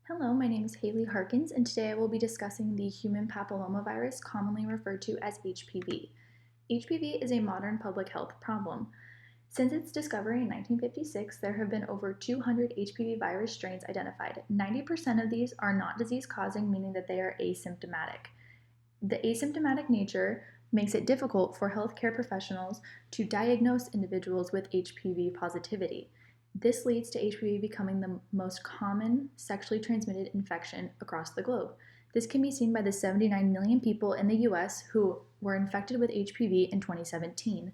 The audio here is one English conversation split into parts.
Hello, my name is Haley Harkins, and today I will be discussing the human papillomavirus, commonly referred to as HPV. HPV is a modern public health problem. Since its discovery in 1956, there have been over 200 HPV virus strains identified. 90% of these are not disease-causing, meaning that they are asymptomatic. The asymptomatic nature makes it difficult for healthcare professionals to diagnose individuals with HPV positivity. This leads to HPV becoming the most common sexually transmitted infection across the globe. This can be seen by the 79 million people in the US who were infected with HPV in 2017.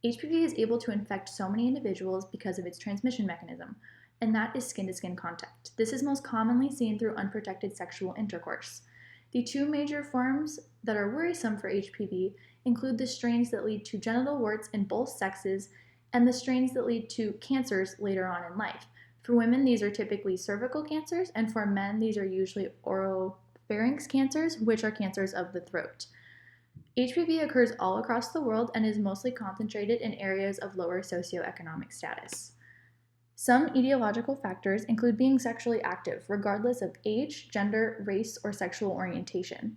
HPV is able to infect so many individuals because of its transmission mechanism, and that is skin-to-skin contact. This is most commonly seen through unprotected sexual intercourse. The two major forms that are worrisome for HPV include the strains that lead to genital warts in both sexes and the strains that lead to cancers later on in life. For women, these are typically cervical cancers, and for men, these are usually oropharynx cancers, which are cancers of the throat. HPV occurs all across the world and is mostly concentrated in areas of lower socioeconomic status. Some etiological factors include being sexually active, regardless of age, gender, race, or sexual orientation.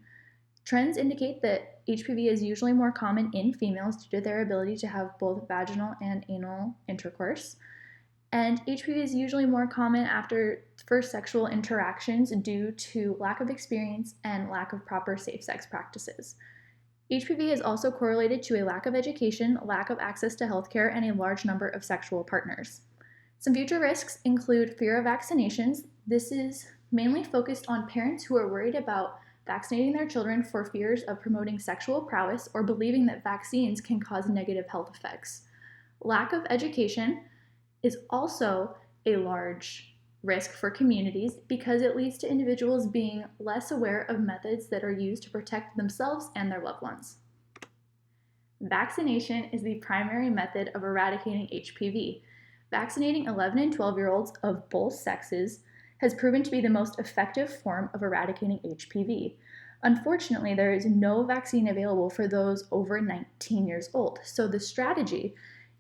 Trends indicate that HPV is usually more common in females due to their ability to have both vaginal and anal intercourse. And HPV is usually more common after first sexual interactions due to lack of experience and lack of proper safe sex practices. HPV is also correlated to a lack of education, lack of access to healthcare, and a large number of sexual partners. Some future risks include fear of vaccinations. This is mainly focused on parents who are worried about vaccinating their children for fears of promoting sexual prowess or believing that vaccines can cause negative health effects. Lack of education is also a large risk for communities because it leads to individuals being less aware of methods that are used to protect themselves and their loved ones. Vaccination is the primary method of eradicating HPV. Vaccinating 11 and 12-year-olds of both sexes has proven to be the most effective form of eradicating HPV. Unfortunately, there is no vaccine available for those over 19 years old. So the strategy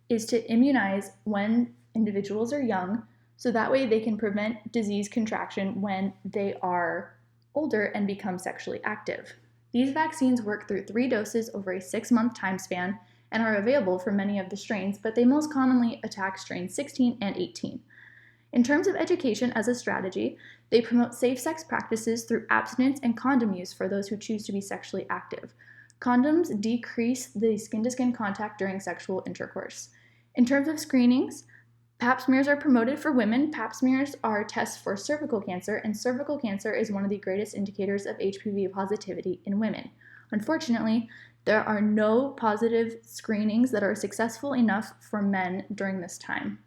is to immunize when individuals are young, so that way they can prevent disease contraction when they are older and become sexually active. These vaccines work through 3 doses over a 6-month time span and are available for many of the strains, but they most commonly attack strains 16 and 18. In terms of education as a strategy, they promote safe sex practices through abstinence and condom use for those who choose to be sexually active. Condoms decrease the skin-to-skin contact during sexual intercourse. In terms of screenings, Pap smears are promoted for women. Pap smears are tests for cervical cancer, and cervical cancer is one of the greatest indicators of HPV positivity in women. Unfortunately, there are no positive screenings that are successful enough for men during this time.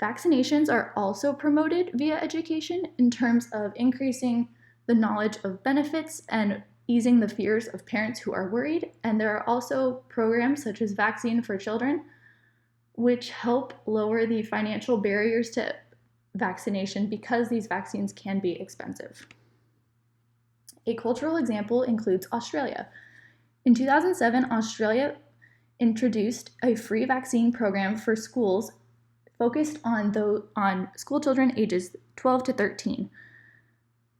Vaccinations are also promoted via education in terms of increasing the knowledge of benefits and easing the fears of parents who are worried. And there are also programs such as Vaccine for Children, which help lower the financial barriers to vaccination because these vaccines can be expensive. A cultural example includes Australia. In 2007, Australia introduced a free vaccine program for schools focused on school children ages 12 to 13.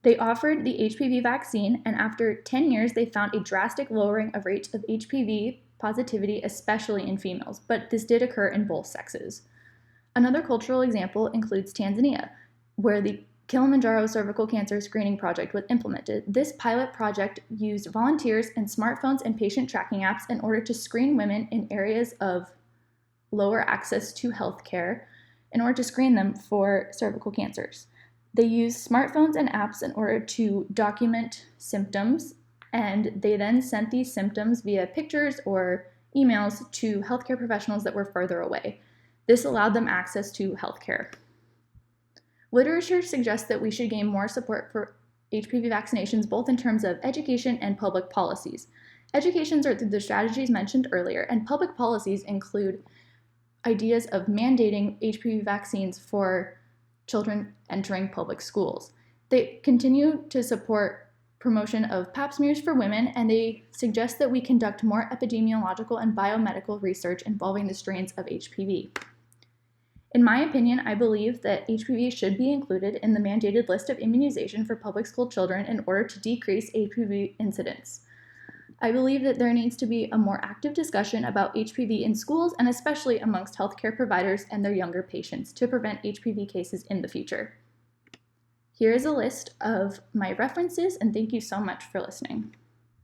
They offered the HPV vaccine, and after 10 years, they found a drastic lowering of rates of HPV positivity, especially in females, but this did occur in both sexes. Another cultural example includes Tanzania, where the Kilimanjaro Cervical Cancer Screening Project was implemented. This pilot project used volunteers and smartphones and patient tracking apps in order to screen women in areas of lower access to healthcare in order to screen them for cervical cancers. They used smartphones and apps in order to document symptoms, and they then sent these symptoms via pictures or emails to healthcare professionals that were further away. This allowed them access to healthcare. Literature suggests that we should gain more support for HPV vaccinations, both in terms of education and public policies. Educations are through the strategies mentioned earlier, and public policies include ideas of mandating HPV vaccines for children entering public schools. They continue to support promotion of pap smears for women, and they suggest that we conduct more epidemiological and biomedical research involving the strains of HPV. In my opinion, I believe that HPV should be included in the mandated list of immunization for public school children in order to decrease HPV incidence. I believe that there needs to be a more active discussion about HPV in schools and especially amongst healthcare providers and their younger patients to prevent HPV cases in the future. Here is a list of my references, and thank you so much for listening.